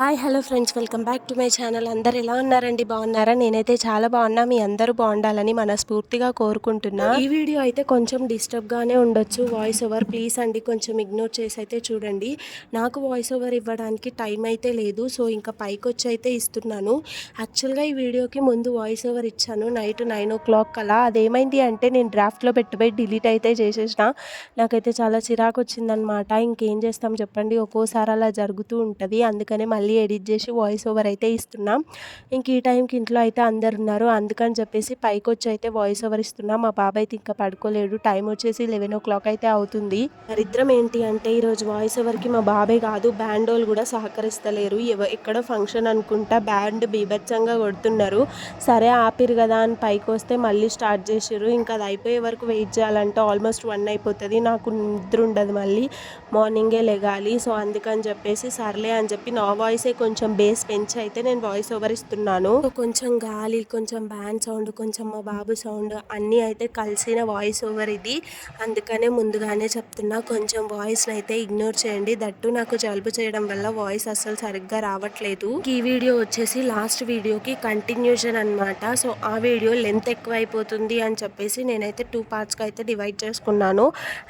Hi hello friends, welcome back to my channel. అందరు ఎలా ఉన్నారండి? బాగున్నారా? నేనైతే చాలా బాగున్నా. మీ అందరూ బాగుండాలని మనస్ఫూర్తిగా కోరుకుంటున్నా. ఈ వీడియో అయితే కొంచెం డిస్టర్బ్గానే ఉండొచ్చు. వాయిస్ ఓవర్ ప్లీజ్ అండి కొంచెం ఇగ్నోర్ చేసి అయితే చూడండి. నాకు వాయిస్ ఓవర్ ఇవ్వడానికి టైం అయితే లేదు, సో ఇంకా పైకి వచ్చి అయితే ఇస్తున్నాను. యాక్చువల్గా ఈ వీడియోకి ముందు వాయిస్ ఓవర్ ఇచ్చాను నైట్ 9 o'clock అలా. అదేమైంది అంటే నేను డ్రాఫ్ట్లో పెట్టిపోయి డిలీట్ అయితే చేసేసిన. నాకైతే చాలా చిరాకు వచ్చిందనమాట. ఇంకేం చేస్తాం చెప్పండి, ఒక్కోసారి అలా జరుగుతూ ఉంటుంది. అందుకనే మళ్ళీ ఎడిట్ చేసి వాయిస్ ఓవర్ అయితే ఇస్తున్నాం. ఇంక ఈ టైంకి ఇంట్లో అయితే అందరు ఉన్నారు, అందుకని చెప్పేసి పైకి వచ్చి అయితే వాయిస్ ఓవర్ ఇస్తున్నాం. మా బాబాయ్ అయితే ఇంకా పడుకోలేడు. టైం వచ్చేసి 11 o'clock అయితే అవుతుంది. దరిద్రం ఏంటి అంటే ఈరోజు వాయిస్ ఓవర్కి మా బాబాయ్ కాదు, బ్యాండ్ వాళ్ళు కూడా సహకరిస్తలేరు. ఎక్కడో ఫంక్షన్ అనుకుంటా, బ్యాండ్ బీభత్సంగా కొడుతున్నారు. సరే ఆపిరు కదా అని పైకి వస్తే మళ్ళీ స్టార్ట్ చేసారు. ఇంకా అది అయిపోయే వరకు వెయిట్ చేయాలంటే ఆల్మోస్ట్ 1 అయిపోతుంది. నాకు నిద్ర ఉండదు, మళ్ళీ మార్నింగే లెగాలి. సో అందుకని చెప్పేసి సర్లే అని చెప్పి నా వాయిసే కొంచెం బేస్ పెంచి అయితే నేను వాయిస్ ఓవర్ ఇస్తున్నాను. కొంచెం గాలి, కొంచెం బ్యాండ్ సౌండ్, కొంచెం మా బాబు సౌండ్ అన్నీ అయితే కలిసిన వాయిస్ ఓవర్ ఇది. అందుకనే ముందుగానే చెప్తున్నా, కొంచెం వాయిస్ని అయితే ఇగ్నోర్ చేయండి. దట్టు నాకు జలుబు చేయడం వల్ల వాయిస్ అస్సలు సరిగ్గా రావట్లేదు. ఈ వీడియో వచ్చేసి లాస్ట్ వీడియోకి కంటిన్యూషన్ అనమాట. సో ఆ వీడియో లెంత్ ఎక్కువ అయిపోతుంది అని చెప్పేసి నేనైతే 2 partsగా అయితే డివైడ్ చేసుకున్నాను.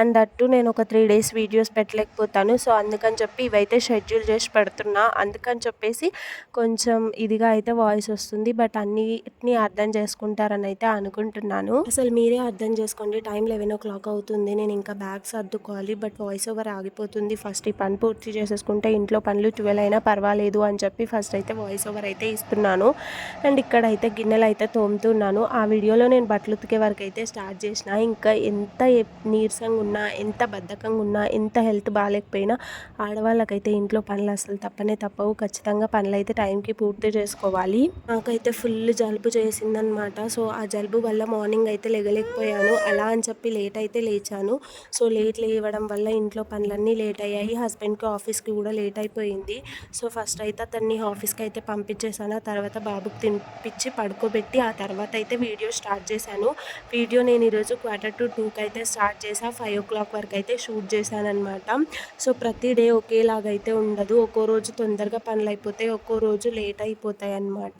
అండ్ దట్టు నేను ఒక 3 days వీడియోస్ పెట్టలేకపోతాను. సో అందుకని చెప్పి ఇవైతే షెడ్యూల్ చేసి పెడుతున్నా. అందుకని చెప్పేసి కొంచెం ఇదిగా అయితే వాయిస్ వస్తుంది. బట్ అన్నిటినీ అర్థం చేసుకుంటారని అయితే అనుకుంటున్నాను. అసలు మీరే అర్థం చేసుకోండి, టైం 11 o'clock అవుతుంది. నేను ఇంకా బ్యాగ్స్ సర్దుకోవాలి, బట్ వాయిస్ ఓవర్ ఆగిపోతుంది. ఫస్ట్ ఈ పని పూర్తి చేసేసుకుంటే ఇంట్లో పనులు 12 అయినా పర్వాలేదు అని చెప్పి ఫస్ట్ అయితే వాయిస్ ఓవర్ అయితే ఇస్తున్నాను. అండ్ ఇక్కడైతే గిన్నెలు అయితే తోముతున్నాను. ఆ వీడియోలో నేను బట్టలు ఉతికే వరకు అయితే స్టార్ట్ చేసిన. ఇంకా ఎంత నీరసంగా ఉన్నా, ఎంత బద్ధకంగా ఉన్నా, ఎంత హెల్త్ బాగాలేకపోయినా ఆడవాళ్ళకైతే ఇంట్లో పనులు అసలు తప్పవు. ఖచ్చితంగా పనులు అయితే టైంకి పూర్తి చేసుకోవాలి. నాకైతే ఫుల్ జలుబు చేసిందనమాట. సో ఆ జలుబు వల్ల మార్నింగ్ అయితే లేగలేకపోయాను. అలా అని చెప్పి లేట్ అయితే లేచాను. సో లేట్ లేవడం వల్ల ఇంట్లో పనులన్నీ లేట్ అయ్యాయి. హస్బెండ్కి ఆఫీస్కి కూడా లేట్ అయిపోయింది. సో ఫస్ట్ అయితే అతన్ని ఆఫీస్కి అయితే పంపించేసాను. ఆ తర్వాత బాబుకి తినిపించి పడుకోబెట్టి ఆ తర్వాత అయితే వీడియో స్టార్ట్ చేశాను. వీడియో నేను ఈరోజు 1:45 అయితే స్టార్ట్ చేశాను. 5 o'clock వరకు అయితే షూట్ చేశాను అనమాట. సో ప్రతి డే ఒకేలాగైతే ఉండదు. ఒక్కో రోజు తొందరగా పనులు అయిపోతాయి, ఒక్కో రోజు లేట్ అయిపోతాయి అన్నమాట.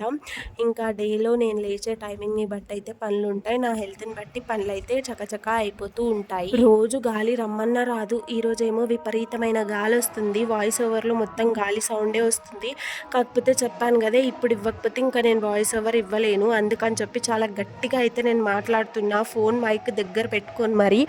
ఇంకా డేలో నేను లేచే టైమింగ్ని బట్టి అయితే పనులు ఉంటాయి. నా హెల్త్ని బట్టి పనులు అయితే చకచకా అయిపోతూ ఉంటాయి. రోజు గాలి రమ్మన్నా రాదు. ఈరోజు ఏమో విపరీతమైన గాలి వస్తుంది. వాయిస్ ఓవర్లో మొత్తం గాలి సౌండే వస్తుంది. కాకపోతే చెప్పాను కదా, ఇప్పుడు ఇవ్వకపోతే ఇంకా నేను వాయిస్ ఓవర్ ఇవ్వలేను. అందుకని చెప్పి చాలా గట్టిగా అయితే నేను మాట్లాడుతున్నా, ఫోన్ మైక్ దగ్గర పెట్టుకొని మరి.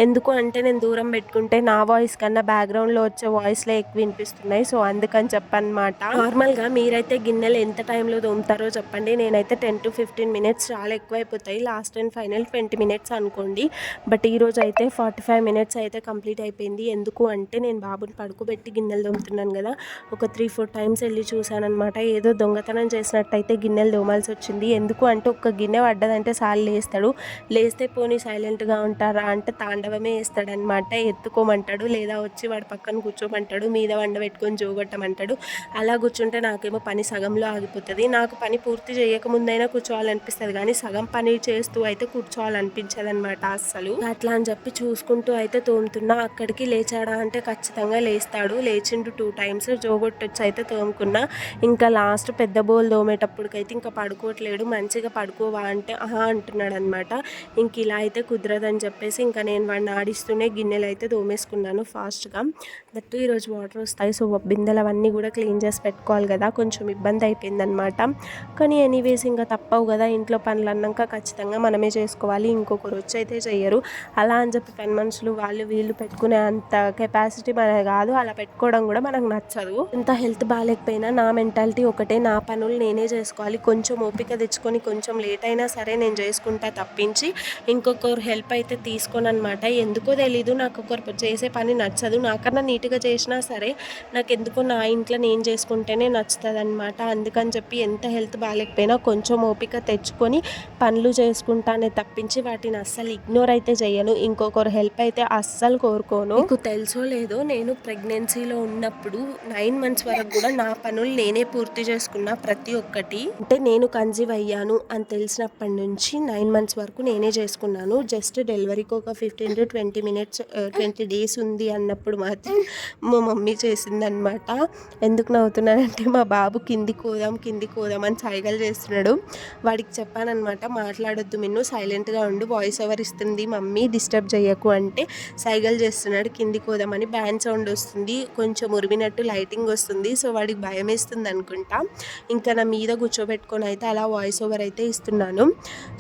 ఎందుకు అంటే నేను దూరం పెట్టుకుంటే నా వాయిస్ కన్నా బ్యాక్గ్రౌండ్లో వచ్చే వాయిస్లే ఎక్కువ వినిపిస్తున్నాయి. సో అందుకని చెప్పనమాట. నార్మల్గా మీరైతే గిన్నెలు ఎంత టైంలో తోముతారో చెప్పండి. నేనైతే 10 to 15 minutes చాలా ఎక్కువ అయిపోతాయి. లాస్ట్ అండ్ ఫైనల్ 20 minutes అనుకోండి. బట్ ఈరోజు అయితే 45 minutes అయితే కంప్లీట్ అయిపోయింది. ఎందుకు అంటే నేను బాబుని పడుకోబెట్టి గిన్నెలు తోముతున్నాను కదా, ఒక 3-4 times వెళ్ళి చూశానమాట. ఏదో దొంగతనం చేసినట్టయితే గిన్నెలు తోమాల్సి వచ్చింది. ఎందుకు అంటే ఒక్క గిన్నె పడ్డదంటే సార్లు లేస్తాడు. లేస్తే పోనీ సైలెంట్గా ఉంటారా అంటే తాండవమే వేస్తాడనమాట. ఎత్తుకోమంటాడు, లేదా వచ్చి వాడి పక్కన కూర్చోమంటాడు, మీద వండ పెట్టుకొని జోగొట్టమంటాడు. అలా కూర్చుంటే నాకేమో పని సగంలో ఆగిపోతుంది. నాకు పని పూర్తి చేయకముందైనా కూర్చోవాలనిపిస్తుంది, కానీ సగం పని చేస్తూ అయితే కూర్చోవాలనిపించదు అనమాట అస్సలు. అట్లా అని చెప్పి చూసుకుంటూ అయితే తోముతున్నా. అక్కడికి లేచాడా అంటే ఖచ్చితంగా లేస్తాడు. లేచిండు 2 times. జోగొట్టొచ్చి అయితే తోముకున్నా. ఇంకా లాస్ట్ పెద్ద బోల్ తోమేటప్పటికైతే ఇంకా పడుకోవట్లేడు. మంచిగా పడుకోవా అంటే ఆహా అంటున్నాడు అనమాట. ఇంక ఇలా అయితే కుదరదని చెప్పేసి ఇంకా నేను వాడిని ఆడిస్తూనే గిన్నెలు అయితే తోమేసుకున్నాను ఫాస్ట్గా. దట్టు ఈరోజు వాటర్ వస్తాయి. సో బిందెలు అవన్నీ కూడా క్లీన్ చేసి పెట్టుకోవాలి కదా, కొంచెం ఇబ్బంది అయిపోయిందనమాట. కానీ ఎనీవేస్ ఇంకా తప్పవు కదా, ఇంట్లో పనులు అన్నాక ఖచ్చితంగా మనమే చేసుకోవాలి. ఇంకొకరు వచ్చి అయితే చెయ్యరు. అలా అని చెప్పి పని మనుషులు వాళ్ళు వీళ్ళు పెట్టుకునే అంత కెపాసిటీ మనది కాదు. అలా పెట్టుకోవడం కూడా మనకు నచ్చదు. ఎంత హెల్త్ బాగాలేకపోయినా నా మెంటాలిటీ ఒకటే, నా పనులు నేనే చేసుకోవాలి. కొంచెం ఓపిక తెచ్చుకొని కొంచెం లేట్ అయినా సరే నేను చేసుకుంటా తప్పించి ఇంకొకరు హెల్ప్ అయితే తీసుకోను అనమాట. ఎందుకో తెలీదు, నాకు ఒకరు చేసే పని నచ్చదు. నాకన్నా నీట్గా చేసినా సరే నాకు ఎందుకో నా ఇంట్లో నేను చేసుకుంటేనే నచ్చుతుంది అనమాట. అందుకని చెప్పి ఎంత హెల్త్ బాగాలేకపోయినా కొంచెం ఓపిక తెచ్చుకొని పనులు చేసుకుంటానే తప్పించి వాటిని అస్సలు ఇగ్నోర్ అయితే చేయను. ఇంకొకరు హెల్ప్ అయితే అస్సలు కోరుకోను. మీకు తెలుసో లేదో, నేను ప్రెగ్నెన్సీలో ఉన్నప్పుడు 9 months వరకు కూడా నా పనులు నేనే పూర్తి చేసుకున్నా ప్రతి ఒక్కటి. అంటే నేను కన్సీవ్ అయ్యాను అని తెలిసినప్పటి నుంచి 9 months వరకు నేనే చేసుకున్నాను. జస్ట్ డెలివరీకి ఒక 15 to 20 minutes 20 days ఉంది అన్నప్పుడు మాత్రం మా మమ్మీ చేసిందనమాట. ఎందుకు నవ్వుతున్నానంటే మా బాబు కిందికి పోదాం అని సైగలు చేస్తున్నాడు. వాడికి చెప్పానన్నమాట, మాట్లాడొద్దు మిన్ను, సైలెంట్గా ఉండు, వాయిస్ ఓవర్ ఇస్తుంది మమ్మీ, డిస్టర్బ్ చేయకు అంటే సైగలు చేస్తున్నాడు. కిందికి పోదామని బ్యాండ్ సౌండ్ వస్తుంది, కొంచెం ఉరిమినట్టు లైటింగ్ వస్తుంది. సో వాడికి భయం వేస్తుంది అనుకుంటా. ఇంకా నా మీద కూర్చోబెట్టుకొని అయితే అలా వాయిస్ ఓవర్ అయితే ఇస్తున్నాను.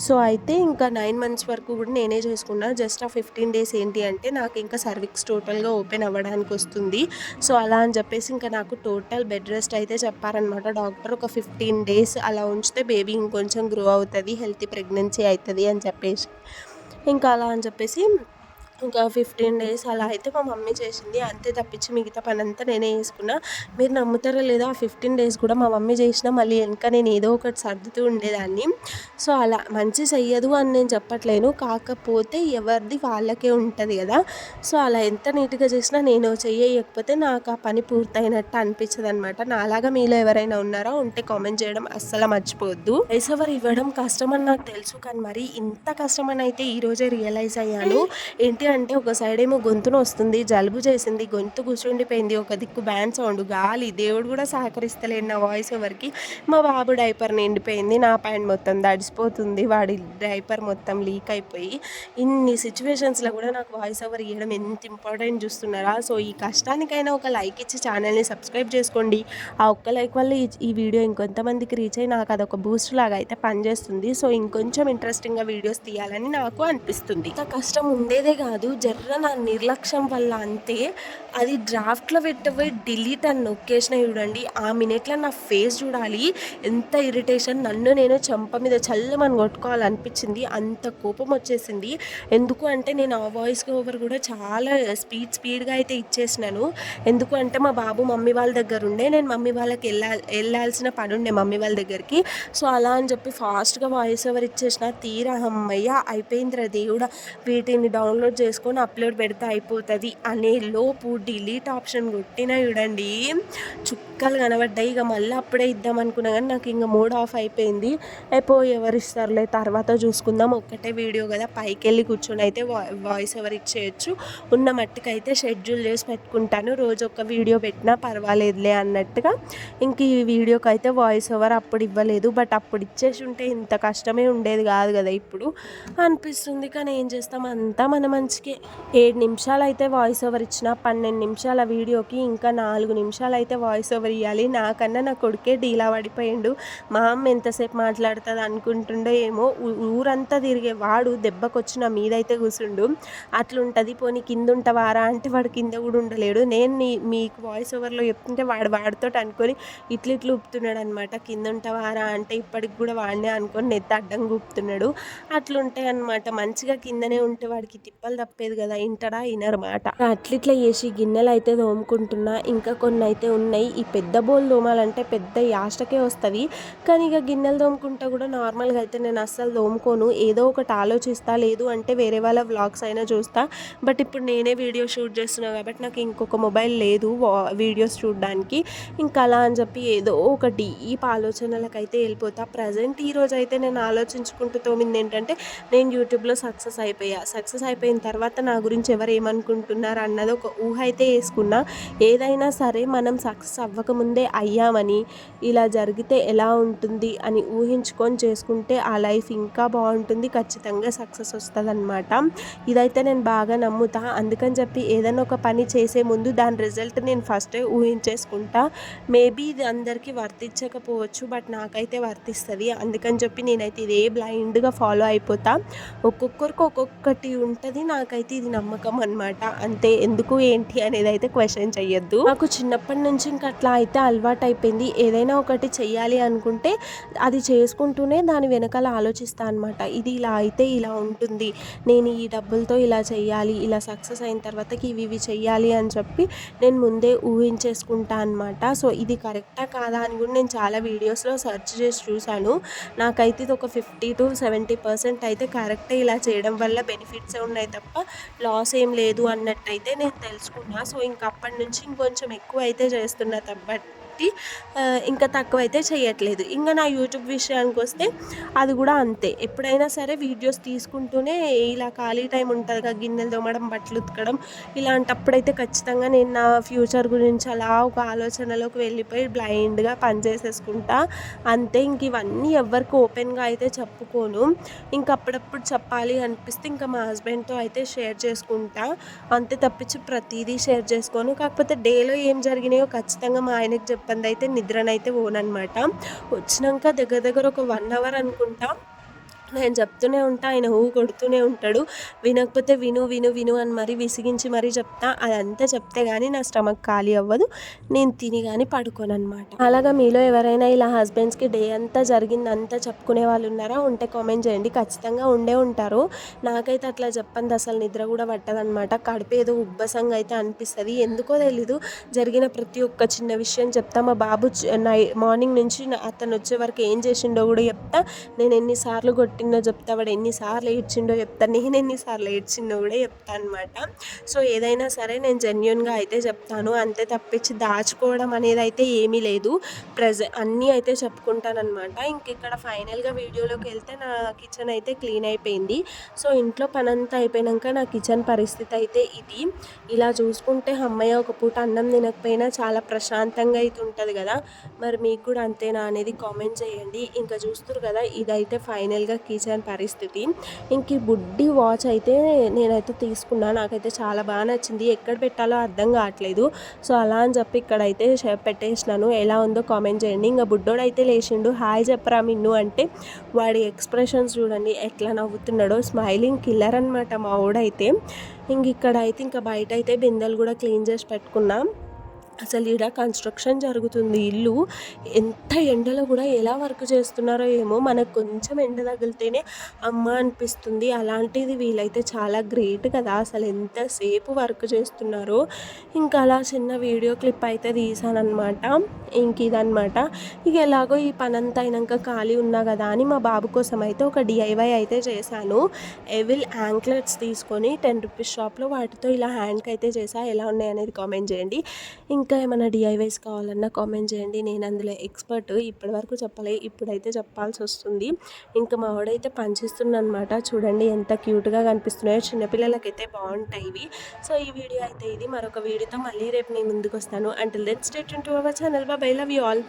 సో అయితే ఇంకా 9 months వరకు కూడా నేనే చేసుకున్నా. జస్ట్ ఆ 15 days ఏంటి అంటే నాకు ఇంకా సర్విక్స్ టోటల్గా ఓపెన్ అవ్వడానికి వస్తుంది. సో అలా అని చెప్పేసి ఇంకా నాకు టోటల్ బెడ్ రెస్ట్ అయితే చెప్పారనమాట డాక్టర్. ఒక 15 days అలా ఉంచితే బేబీ ఇంకొంచెం గ్రో అవుతుంది, హెల్తీ ప్రెగ్నెన్సీ అవుతుంది అని చెప్పేసి, ఇంకా అలా అని చెప్పేసి ఇంకా 15 days అలా అయితే మా మమ్మీ చేసింది. అంతే తప్పించి మిగతా పనంతా నేనే చేసుకున్నా. మీరు నమ్ముతారో లేదో, ఆ 15 days కూడా మా మమ్మీ చేసినా మళ్ళీ వెనక నేను ఏదో ఒకటి సర్దుతూ ఉండేదాన్ని. సో అలా మంచి చెయ్యదు అని నేను చెప్పట్లేను, కాకపోతే ఎవరిది వాళ్ళకే ఉంటుంది కదా. సో అలా ఎంత నీట్గా చేసినా నేను చెయ్యకపోతే నాకు ఆ పని పూర్తయినట్టు అనిపించదు అనమాట. నాలాగా మీలో ఎవరైనా ఉన్నారా ఉంటే కామెంట్ చేయడం అస్సలు మర్చిపోవద్దు. వాయిస్ ఓవర్ ఇవ్వడం కష్టం అని నాకు తెలుసు, కానీ మరి ఇంత కష్టమని అయితే ఈరోజే రియలైజ్ అయ్యాను. ఏంటి అంటే ఒక సైడ్ ఏమో గొంతును వస్తుంది, జలుబు చేసింది, గొంతు కూర్చుండిపోయింది, ఒక దిక్కు బ్యాండ్ సౌండ్, గాలి, దేవుడు కూడా సహకరిస్తలేడు నా వాయిస్ ఓవర్కి. మా బాబు డైపర్ నిండిపోయింది, నా ప్యాంట్ మొత్తం తడిసిపోతుంది, వాడి డైపర్ మొత్తం లీక్ అయిపోయి, ఇన్ని సిచ్యువేషన్స్లో కూడా నాకు వాయిస్ ఓవర్ ఇవ్వడం ఎంత ఇంపార్టెంట్ చూస్తున్నారా. సో ఈ కష్టానికైనా ఒక లైక్ ఇచ్చి ఛానల్ని సబ్స్క్రైబ్ చేసుకోండి. ఆ ఒక్క లైక్ వల్ల ఈ వీడియో ఇంకొంతమందికి రీచ్ అయ్యి నాకు అదొక బూస్ట్ లాగా అయితే పనిచేస్తుంది. సో ఇంకొంచెం ఇంట్రెస్టింగ్గా వీడియోస్ తీయాలని నాకు అనిపిస్తుంది. ఇంత కష్టం ఉండేదే కాదు, జర్ర నా నిర్లక్ష్యం వల్ల అంతే. అది డ్రాఫ్ట్లో పెట్టబోయి డిలీట్ అని నొక్కేసిన చూడండి, ఆ మినిట్లో నా ఫేస్ చూడాలి ఎంత ఇరిటేషన్, నన్ను నేను చెంప మీద చల్లమని కొట్టుకోవాలనిపించింది, అంత కోపం వచ్చేసింది. ఎందుకు అంటే నేను ఆ వాయిస్ ఓవర్ కూడా చాలా స్పీడ్గా అయితే ఇచ్చేసినాను. ఎందుకు అంటే మా బాబు మమ్మీ వాళ్ళ దగ్గర ఉండే, నేను మమ్మీ వాళ్ళకి వెళ్ళాల్సిన పని ఉండే మమ్మీ వాళ్ళ దగ్గరికి. సో అలా అని చెప్పి ఫాస్ట్గా వాయిస్ ఓవర్ ఇచ్చేసిన. తీరా అమ్మయ్య అయిపోయిందిరా దేవుడా, వీటిని డౌన్లోడ్ చేసుకొని అప్లోడ్ పెడితే అయిపోతుంది అనే లోపు డిలీట్ ఆప్షన్ కొట్టినా చూడండి, చుక్కలు కనబడ్డాయి. ఇక మళ్ళీ అప్పుడే ఇద్దాం అనుకున్నా కానీ నాకు ఇంకా మూడ్ ఆఫ్ అయిపోయింది. ఎవరు ఇస్తారులే తర్వాత చూసుకుందాం, ఒక్కటే వీడియో కదా, పైకి వెళ్ళి కూర్చొని అయితే వాయిస్ ఓవర్ ఇచ్చేయచ్చు, ఉన్న మట్టుకైతే షెడ్యూల్ చేసి పెట్టుకుంటాను, రోజు ఒక వీడియో పెట్టినా పర్వాలేదులే అన్నట్టుగా. ఇంక ఈ వీడియోకి అయితే వాయిస్ ఓవర్ అప్పుడు ఇవ్వలేదు, బట్ అప్పుడు ఇచ్చేసి ఉంటే ఇంత కష్టమే ఉండేది కాదు కదా ఇప్పుడు అనిపిస్తుంది. కానీ ఏం చేస్తాం, అంతా మన మంచికే. 7 నిమిషాలు అయితే వాయిస్ ఓవర్ ఇచ్చిన, 12 నిమిషాల వీడియోకి ఇంకా 4 నిమిషాలు అయితే వాయిస్ ఓవర్ ఇవ్వాలి. నాకన్నా నా కొడుకే డీలా పడిపోయిండు. మా అమ్మ ఎంతసేపు మాట్లాడుతుంది అనుకుంటుండో ఏమో, ఊరంతా తిరిగే వాడు దెబ్బకొచ్చి నా మీదైతే కూర్చుండు. అట్లుంటుంది. పోనీ కింద ఉంటావారా అంటే వాడు కింద కూడా ఉండలేడు. నేను మీకు వాయిస్ ఓవర్లో చెప్తుంటే వాడితో అనుకొని ఇట్లు ఊపుతున్నాడు అనమాట. కింద ఉంటావారా అంటే ఇప్పటికి కూడా వాడినే అనుకొని నెత్తి అడ్డంగా ఊపుతున్నాడు. అట్లుంటాయి అనమాట. మంచిగా కిందనే ఉంటే వాడికి తిప్పలు తప్పేది కదా, ఇంటడా ఇనరు మాట. అట్లిట్లా చేసి గిన్నెలు అయితే తోముకుంటున్నా. ఇంకా కొన్ని అయితే ఉన్నాయి. ఈ పెద్ద బోల్ తోమాలంటే పెద్ద యాస్టకే వస్తుంది, కానీ ఇక గిన్నెలు తోముకుంటా కూడా నార్మల్గా అయితే నేను అస్సలు తోముకోను, ఏదో ఒకటి ఆలోచిస్తా, లేదు అంటే వేరే వాళ్ళ వ్లాగ్స్ అయినా చూస్తా. బట్ ఇప్పుడు నేనే వీడియో షూట్ చేస్తున్నా కాబట్టి నాకు ఇంకొక మొబైల్ లేదు వీడియోస్ చూడడానికి. ఇంకా అలా అని చెప్పి ఏదో ఒక డీప్ ఆలోచనలకైతే వెళ్ళిపోతా. ప్రజెంట్ ఈరోజు అయితే నేను ఆలోచించుకుంటూ తోమింది ఏంటంటే, నేను యూట్యూబ్లో సక్సెస్ అయిపోయిన తర్వాత నా గురించి ఎవరు ఏమనుకుంటున్నారు అన్నది ఒక ఊహ అయితే వేసుకున్నా. ఏదైనా సరే మనం సక్సెస్ అవ్వకముందే అయ్యామని, ఇలా జరిగితే ఎలా ఉంటుంది అని ఊహించుకొని చేసుకుంటే ఆ లైఫ్ ఇంకా బాగుంటుంది, ఖచ్చితంగా సక్సెస్ వస్తుంది అనమాట. ఇదైతే నేను బాగా నమ్ముతా. అందుకని చెప్పి ఏదైనా ఒక పని చేసే ముందు దాని రిజల్ట్ నేను ఫస్టే ఊహించేసుకుంటా. మేబీ ఇది అందరికీ వర్తించకపోవచ్చు, బట్ నాకైతే వర్తిస్తుంది. అందుకని చెప్పి నేనైతే ఇదే బ్లైండ్గా ఫాలో అయిపోతా. ఒక్కొక్కరికి ఒక్కొక్కటి ఉంటుంది, నాకైతే ఇది నమ్మకం అనమాట. అంతే, ఎందుకు ఏంటి అనేది అయితే క్వశ్చన్ చెయ్యొద్దు. నాకు చిన్నప్పటి నుంచి ఇంకా అట్లా అయితే అలవాటు అయిపోయింది. ఏదైనా ఒకటి చెయ్యాలి అనుకుంటే అది చేసుకుంటూనే దాని వెనకాల ఆలోచిస్తాను అనమాట. ఇది ఇలా అయితే ఇలా ఉంటుంది, నేను ఈ డబ్బులతో ఇలా చెయ్యాలి, ఇలా సక్సెస్ అయిన తర్వాతకి ఇవి చెయ్యాలి అని చెప్పి నేను ముందే ఊహించేసుకుంటా అనమాట. సో ఇది కరెక్టా కాదా అని కూడా నేను చాలా వీడియోస్లో సెర్చ్ చేసి చూశాను. నాకైతే ఇది ఒక 50 to 70% అయితే కరెక్టే. ఇలా చేయడం వల్ల బెనిఫిట్సే ఉన్నాయి తప్ప లాస్ ఏం లేదు అన్నట్టయితే నేను తెలుసుకున్నా. సో ఇంక అప్పటి నుంచి ఇంకొంచెం ఎక్కువ అయితే చేస్తున్నా కాబట్టి ఇంకా తక్కువైతే చేయట్లేదు. ఇంకా నా యూట్యూబ్ విషయానికి వస్తే అది కూడా అంతే. ఎప్పుడైనా సరే వీడియోస్ తీసుకుంటూనే ఇలా ఖాళీ టైం ఉంటుంది కదా, గిన్నెలు తోమడం, బట్టలు ఉతకడం, ఇలాంటప్పుడైతే ఖచ్చితంగా నేను నా ఫ్యూచర్ గురించి అలా ఒక ఆలోచనలోకి వెళ్ళిపోయి బ్లైండ్గా పని చేసేసుకుంటా అంతే. ఇంక ఇవన్నీ ఎవరికి ఓపెన్గా అయితే చెప్పుకోను. ఇంక అప్పుడప్పుడు చెప్పాలి అనిపిస్తే ఇంకా మా హస్బెండ్తో అయితే షేర్ చేసుకుంటా అంతే తప్పించి ప్రతిదీ షేర్ చేసుకోను. కాకపోతే డేలో ఏం జరిగినాయో ఖచ్చితంగా మా ఆయనకి చెప్పంది అయితే నిద్రనైతే పోననమాట. వచ్చినాక దగ్గర దగ్గర ఒక 1 అవర్ అనుకుంటా నేను చెప్తూనే ఉంటా, ఆయన కొడుతూనే ఉంటాడు. వినకపోతే విను విను విను అని మరీ విసిగించి మరీ చెప్తా. అదంతా చెప్తే కానీ నా స్టమక్ ఖాళీ అవ్వదు, నేను తిని కానీ పడుకోనమాట. అలాగా మీలో ఎవరైనా ఇలా హస్బెండ్స్కి డే అంతా జరిగిందంతా చెప్పుకునే వాళ్ళు ఉన్నారా? ఉంటే కామెంట్ చేయండి. ఖచ్చితంగా ఉండే ఉంటారు. నాకైతే అట్లా చెప్పండి అసలు నిద్ర కూడా పట్టదనమాట. కడుపు ఏదో ఉబ్బసంగా అయితే అనిపిస్తుంది, ఎందుకో తెలీదు. జరిగిన ప్రతి ఒక్క చిన్న విషయం చెప్తా. మా బాబు మార్నింగ్ నుంచి అతను వచ్చే వరకు ఏం చేసిండో కూడా చెప్తా. నేను ఎన్నిసార్లు కొట్టిండో చెప్తా, వాడు ఎన్నిసార్లు ఏడ్చిండో చెప్తా, నేను ఎన్నిసార్లు ఏడ్చిండో కూడా చెప్తా అనమాట. సో ఏదైనా సరే నేను జెన్యూన్గా అయితే చెప్తాను, అంతే తప్పించి దాచుకోవడం అనేది అయితే ఏమీ లేదు. అన్నీ అయితే చెప్పుకుంటానమాట. ఇంక ఇక్కడ ఫైనల్గా వీడియోలోకి వెళ్తే నా కిచెన్ అయితే క్లీన్ అయిపోయింది. సో ఇంట్లో పనంతా అయిపోయాక నా కిచెన్ పరిస్థితి అయితే ఇది. ఇలా చూసుకుంటే అమ్మయ్య ఒక పూట అన్నం తినకపోయినా చాలా ప్రశాంతంగా అయితే ఉంటుంది కదా. మరి మీకు కూడా అంతేనా అనేది కామెంట్ చేయండి. ఇంకా చూస్తారు కదా, ఇదైతే ఫైనల్గా కిచెన్ పరిస్థితి. ఇంక ఈ బుడ్డి వాచ్ అయితే నేనైతే తీసుకున్నా, నాకైతే చాలా బాగా నచ్చింది. ఎక్కడ పెట్టాలో అర్థం కావట్లేదు. సో అలా అని చెప్పి ఇక్కడైతే పెట్టేసినాను. ఎలా ఉందో కామెంట్ చేయండి. ఇంకా బుడ్డోడైతే లేచిండు, హాయ్ చెప్పరా మిన్ను అంటే వాడి ఎక్స్ప్రెషన్స్ చూడండి ఎట్లా నవ్వుతున్నాడో. స్మైలింగ్ కిల్లర్ అనమాట మా వాడైతే. ఇక్కడ అయితే ఇంకా బయట అయితే బిందెలు కూడా క్లీన్ చేసి పెట్టుకున్నాం. అసలు ఈడ కన్స్ట్రక్షన్ జరుగుతుంది ఇల్లు. ఎంత ఎండలో కూడా ఎలా వర్క్ చేస్తున్నారో ఏమో, మనకు కొంచెం ఎండ తగిలితేనే అమ్మ అనిపిస్తుంది. అలాంటిది వీళ్ళైతే చాలా గ్రేట్ కదా, అసలు ఎంతసేపు వర్క్ చేస్తున్నారో. ఇంకా అలా చిన్న వీడియో క్లిప్ అయితే తీసానమాట. ఇదనమాట. ఎలాగో ఈ పనంతా అయినాక ఖాళీ ఉన్నా కదా అని మా బాబు కోసం అయితే ఒక DIY అయితే చేశాను. ఎవిల్ యాంక్లెట్స్ తీసుకొని 10 రూపీస్ షాప్లో వాటితో ఇలా హ్యాండ్కి అయితే చేసా. ఎలా ఉన్నాయి అనేది కామెంట్ చేయండి. ఇంకా ఏమైనా DIYs కావాలన్నా కామెంట్ చేయండి. నేను అందులో ఎక్స్పర్ట్. ఇప్పటివరకు చెప్పలే, ఇప్పుడైతే చెప్పాల్సి వస్తుంది. ఇంకా మా వాడైతే పనిచేస్తుందన్నమాట. చూడండి ఎంత క్యూట్గా కనిపిస్తున్నాయో, చిన్నపిల్లలకైతే బాగుంటాయి ఇవి. సో ఈ వీడియో అయితే ఇది. మరొక వీడియోతో మళ్ళీ రేపు నేను ముందుకు వస్తాను. Until then stay tuned to our channel. Bye, love you all.